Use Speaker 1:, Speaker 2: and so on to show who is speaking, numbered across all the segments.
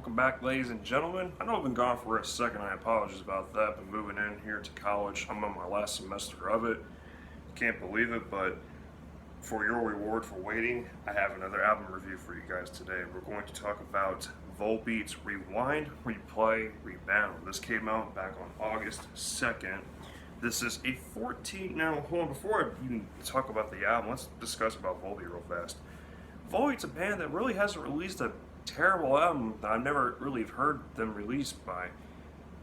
Speaker 1: Welcome back, ladies and gentlemen. I know I've been gone for a second. I apologize about that. I've been moving in here to college. I'm on my last semester of it. Can't believe it, but for your reward for waiting, I have another album review for you guys today. We're going to talk about Volbeat's Rewind, Replay, Rebound. This came out back on August 2nd. This is a 14. Now, hold on. Before I even talk about the album, let's discuss about Volbeat real fast. Volbeat's a band that really hasn't released a terrible album that I've never really heard them released by.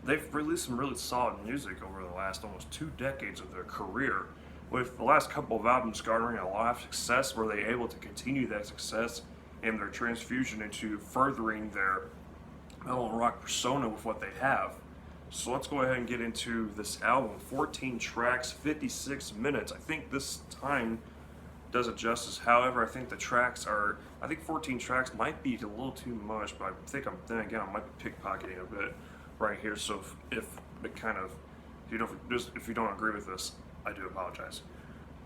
Speaker 1: They've released some really solid music over the last almost 2 decades of their career, with the last couple of albums garnering a lot of success. Were they able to continue that success and their transfusion into furthering their metal and rock persona with what they have? So let's go ahead and get into this album. 14 tracks, 56 minutes. I think this time does it justice. However, I think the tracks are, I think 14 tracks might be a little too much, but then again, I might be pickpocketing a bit right here. So if it kind of, if you don't agree with this, I do apologize.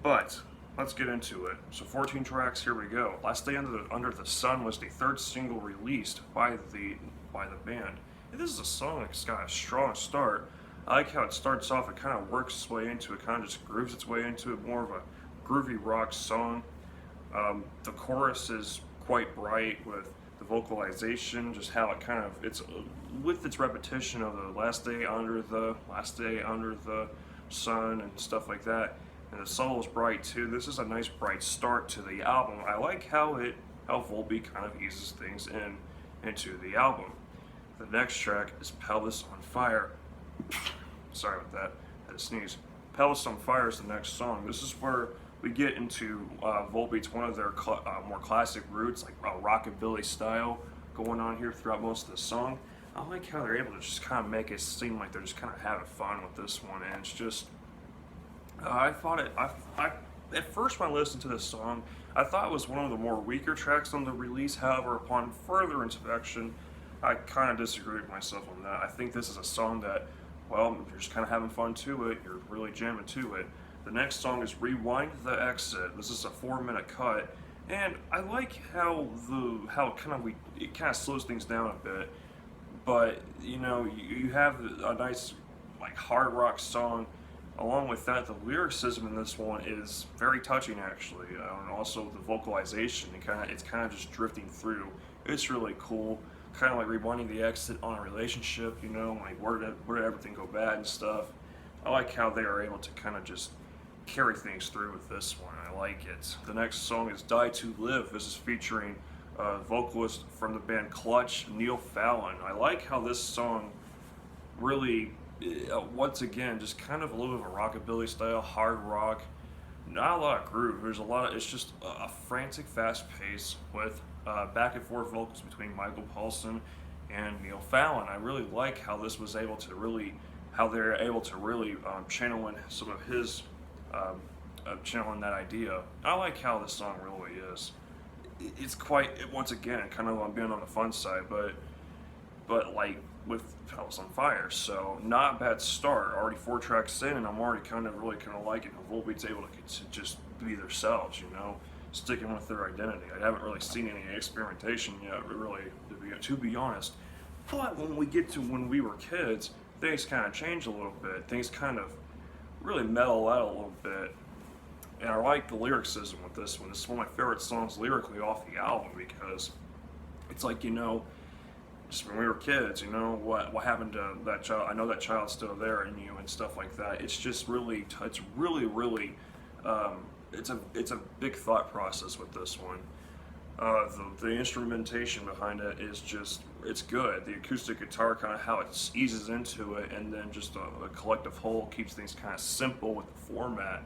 Speaker 1: But let's get into it. So 14 tracks, here we go. Last Day Under the Sun was the 3rd single released by the band. And this is a song that's got a strong start. I like how it starts off, it kind of works its way into it, kind of just grooves its way into it, more of a groovy rock song. The chorus is quite bright with the vocalization, just how it kind of, it's with its repetition of the last day under the sun and stuff like that. And the solo is bright too. This is a nice bright start to the album. I like how Volbeat kind of eases things into the album. The next track is Pelvis on Fire. Sorry about that, I had to sneeze. Pelvis on Fire is the next song. This is where we get into Volbeat's one of their more classic roots, like rockabilly style going on here throughout most of the song. I like how they're able to just kind of make it seem like they're just kind of having fun with this one, and it's just, I at first when I listened to this song, I thought it was one of the more weaker tracks on the release. However, upon further inspection, I kind of disagree with myself on that. I think this is a song that, well, you're just kind of having fun to it, you're really jamming to it. The next song is Rewind the Exit. This is a 4-minute cut, and I like how it kind of slows things down a bit. But you have a nice like hard rock song. Along with that, the lyricism in this one is very touching actually, and also the vocalization. It's kind of just drifting through. It's really cool. Kind of like rewinding the exit on a relationship. Like where did everything go bad and stuff. I like how they are able to kind of just carry things through with this one. I like it. The next song is Die to Live. This is featuring vocalist from the band Clutch, Neil Fallon. I like how this song really, once again, just kind of a little bit of a rockabilly style, hard rock. Not a lot of groove. It's just a frantic, fast pace with back and forth vocals between Michael Paulson and Neil Fallon. I really like how they're able to really channel in some of his channeling that idea. I like how this song really is. It's quite, once again, kind of being on the fun side, but like with Pelvis on Fire. So not a bad start. Already 4 tracks in, and I'm already kind of liking how Volbeat's able to just be themselves, sticking with their identity. I haven't really seen any experimentation yet, really, to be honest. But when we were kids, things kind of changed a little bit. Things kind of really mellow out a little bit. And I like the lyricism with this one. This is one of my favorite songs lyrically off the album, because it's like, just when we were kids, what happened to that child? I know that child's still there in you and stuff like that. It's just really, it's a big thought process with this one. The instrumentation behind it is just, it's good. The acoustic guitar, kind of how it eases into it, and then just a collective whole keeps things kind of simple with the format.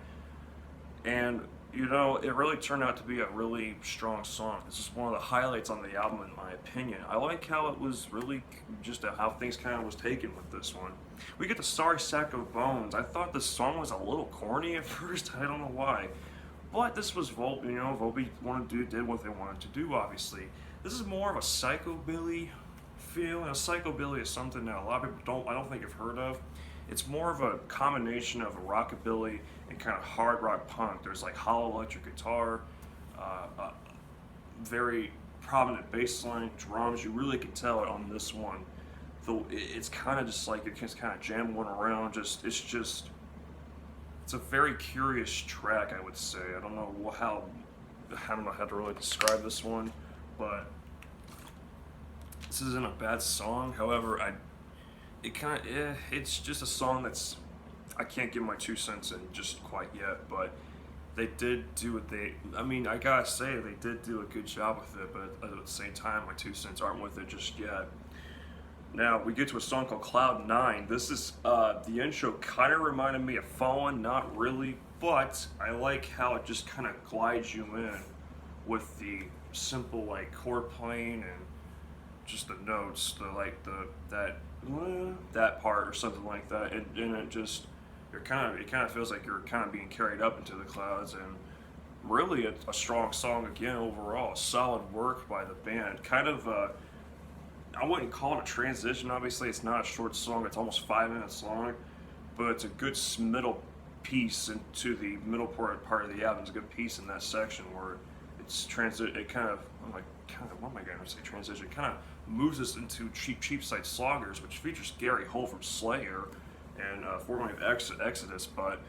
Speaker 1: And it really turned out to be a really strong song. This is one of the highlights on the album, in my opinion. I like how it was really just how things kind of was taken with this one. We get the Sorry Sack of Bones. I thought this song was a little corny at first. I don't know why. But this was Volbeat, Volbeat did what they wanted to do, obviously. This is more of a psychobilly feel. Psychobilly is something that a lot of people I don't think have heard of. It's more of a combination of a rockabilly and kind of hard rock punk. There's like hollow electric guitar, very prominent bass line, drums. You really can tell it on this one. Though it's kind of just like it can kind of jam one around. It's a very curious track, I would say. I don't know how to really describe this one, but this isn't a bad song. However, it's just a song that's I can't give my 2 cents in just quite yet, but they did do what I gotta say, they did do a good job with it, but at the same time, my 2 cents aren't with it just yet. Now, we get to a song called Cloud 9. This is, the intro kind of reminded me of Fallen, not really, but I like how it just kind of glides you in with the simple, like, chord playing and just the notes, that part or something like that, and it kind of feels like you're kind of being carried up into the clouds, and really a strong song again overall. Solid work by the band. Kind of I wouldn't call it a transition. Obviously, it's not a short song. It's almost 5 minutes long, but it's a good middle piece into the middle part of the album. It's a good piece in that section where it's It kind of what am I going to say? Transition. It kind of moves us into Cheapside Sloggers, which features Gary Holt from Slayer and formerly of Exodus. But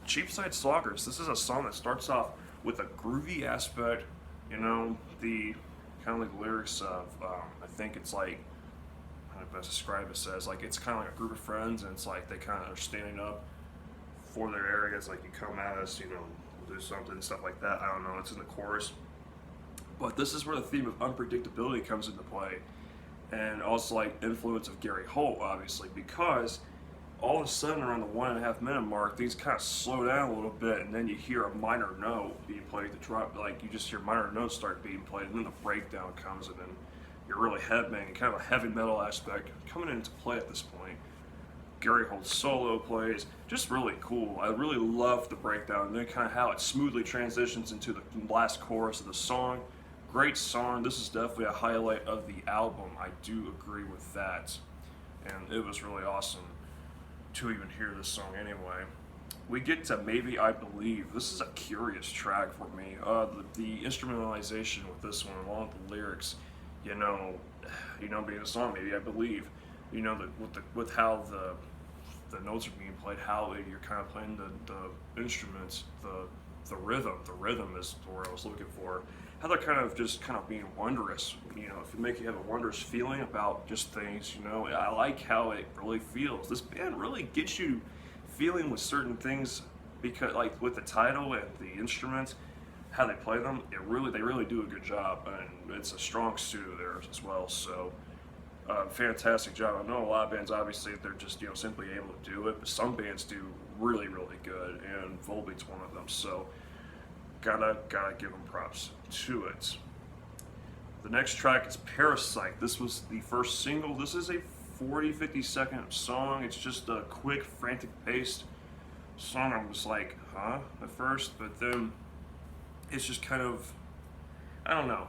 Speaker 1: Cheapside Sloggers, this is a song that starts off with a groovy aspect. You know, the kind of like the lyrics of I think it's like, how do I best describe it? Says like it's kind of like a group of friends, and it's like they kind of are standing up for their areas. Like, you come at us, we'll do something, stuff like that. I don't know. It's in the chorus. But this is where the theme of unpredictability comes into play, and also like influence of Gary Holt, obviously, because all of a sudden around the 1.5 minute mark, things kind of slow down a little bit, and then you hear a minor note being played. You just hear minor notes start being played, and then the breakdown comes, and then you're really headbanging, kind of a heavy metal aspect coming into play at this point. Gary Holt's solo plays, just really cool. I really love the breakdown, and then kind of how it smoothly transitions into the last chorus of the song. Great song. This is definitely a highlight of the album. I do agree with that, and it was really awesome to even hear this song anyway. We get to Maybe I Believe. This is a curious track for me. The instrumentalization with this one, along with the lyrics, being the song Maybe I Believe, with how the notes are being played, how you're kind of playing the instruments, the rhythm. The rhythm is the word I was looking for. How they're kind of being wondrous. If it make you have a wondrous feeling about just things. I like how it really feels. This band really gets you feeling with certain things, because like with the title and the instruments, how they play them, they really do a good job, and it's a strong suit of theirs as well. So fantastic job. I know a lot of bands, obviously, they're just simply able to do it, but some bands do really good, and Volbeat's one of them. So gotta give them props to it. The next track is Parasite. This was the first single. This is a 40-50 second song. It's just a quick, frantic paced song. I was like, huh, at first, but then it's just kind of, I don't know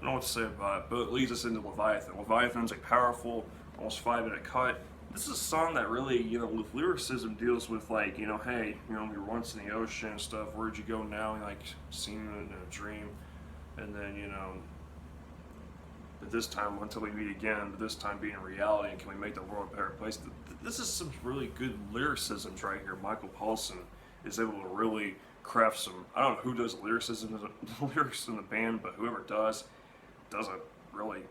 Speaker 1: what to say about it, but it leads us into Leviathan. Leviathan's a powerful, almost 5 minute cut. This is a song that really, with lyricism, deals with like, hey, you're once in the ocean and stuff, where'd you go now? And like seeing it in a dream, and then, at this time, until we meet again, but this time being reality, and can we make the world a better place? This is some really good lyricisms right here. Michael Paulson is able to really craft some, I don't know who does lyrics in the band, but whoever does a really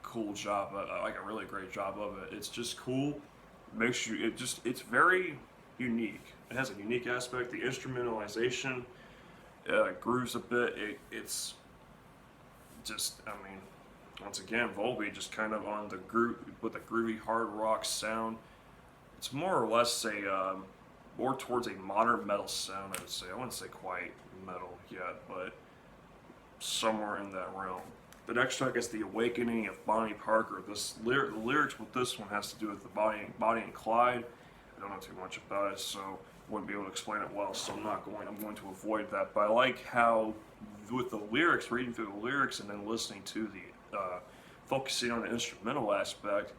Speaker 1: cool job, like a really great job of it. It's just cool. It's very unique. It has a unique aspect. The instrumentalization grooves a bit. It's just, once again, Volbeat just kind of on the with a groovy hard rock sound. It's more or less more towards a modern metal sound, I would say. I wouldn't say quite metal yet, but somewhere in that realm. The next track is The Awakening of Bonnie Parker. The lyrics with this one has to do with the Bonnie and Clyde. I don't know too much about it, so wouldn't be able to explain it well, so I'm going to avoid that. But I like how, with the lyrics, reading through the lyrics and then listening to the, focusing on the instrumental aspect,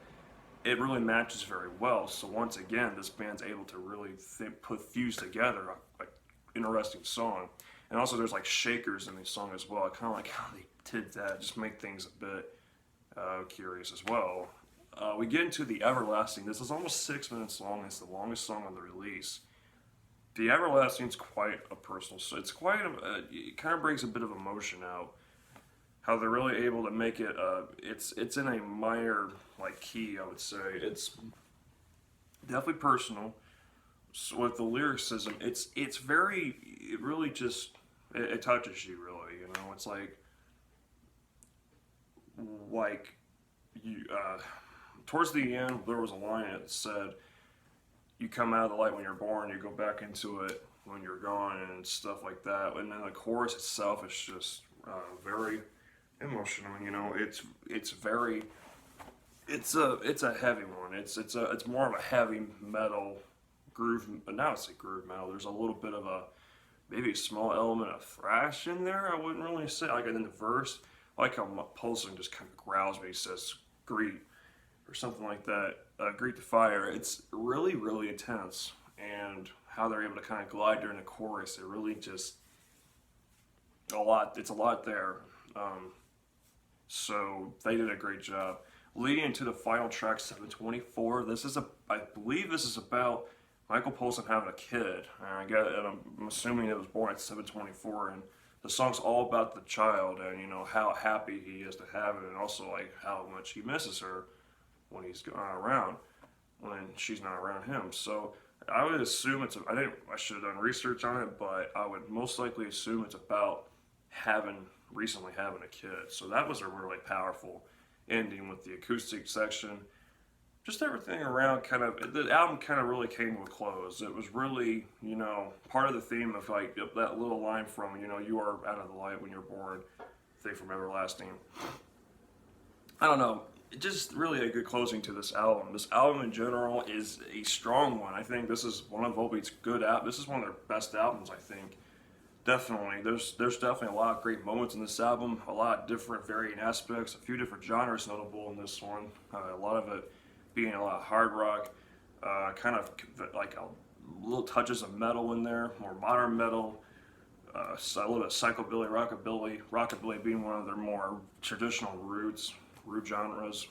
Speaker 1: it really matches very well. So once again, this band's able to really fuse together an interesting song. And also there's like shakers in the song as well. I kind of like how they did that, just make things a bit curious as well. We get into the Everlasting. This is almost 6 minutes long. It's the longest song on the release. The Everlasting is quite a personal. So it's quite. It kind of brings a bit of emotion out. How they're really able to make it. It's in a minor like key. I would say it's definitely personal. So with the lyricism, it's very. It really just it touches you really. You know, it's like you. Towards the end, there was a line that said, "You come out of the light when you're born, you go back into it when you're gone," and stuff like that. And then the chorus itself is just very emotional. You know, it's very it's a heavy one. It's more of a heavy metal groove, but now it's a groove metal. There's a little bit of a maybe a small element of thrash in there. I wouldn't really say like in the verse. I like how Pulsing just kind of growls when he says "greet" or something like that. Greet the fire. It's really, really intense, and how they're able to kind of glide during the chorus. It really just a lot. It's a lot there. So they did a great job. Leading into the final track, 724. I believe this is about Michael Poulsen having a kid. And I'm assuming it was born at 724, and the song's all about the child and how happy he is to have it, and also like how much he misses her when he's not around, when she's not around him. So I would assume I should have done research on it, but I would most likely assume it's about recently having a kid. So that was a really powerful ending with the acoustic section. Just everything around the album kind of really came to a close. It was really, part of the theme of like that little line from, "You are out of the light when you're born," thing from Everlasting. I don't know. Just really a good closing to this album. This album in general is a strong one. I think this is one of Volbeat's this is one of their best albums, I think. Definitely. There's definitely a lot of great moments in this album, a lot of different varying aspects, a few different genres notable in this one. A lot of it being a lot of hard rock, kind of like little touches of metal in there, more modern metal, a little bit of psychobilly, rockabilly being one of their more traditional root genres.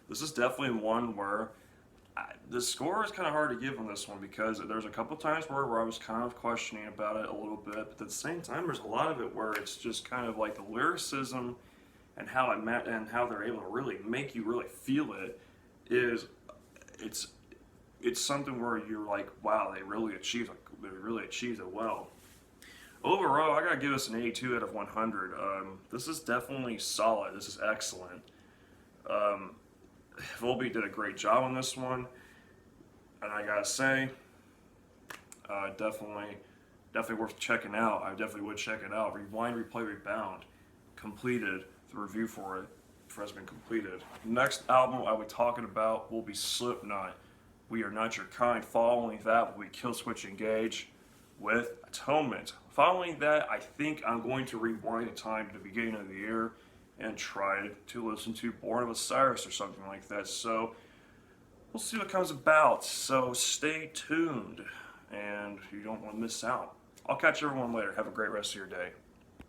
Speaker 1: This is definitely one where the score is kind of hard to give on this one, because there's a couple times where I was kind of questioning about it a little bit, but at the same time there's a lot of it where it's just kind of like the lyricism and how they're able to really make you really feel it. It's something where you're like, wow, they really achieved it well. Overall, I gotta give this an 82 out of 100. This is definitely solid. This is excellent. Volbeat did a great job on this one, and I gotta say, definitely worth checking out. I definitely would check it out. Rewind, Replay, Rebound, completed. The review for it has been completed. Next album I'll be talking about will be Slipknot. We Are Not Your Kind. Following that will be Killswitch Engage with Atonement. Following that, I think I'm going to rewind the time to the beginning of the year and try to listen to Born of Osiris or something like that. So we'll see what comes about. So stay tuned, and you don't want to miss out. I'll catch everyone later. Have a great rest of your day.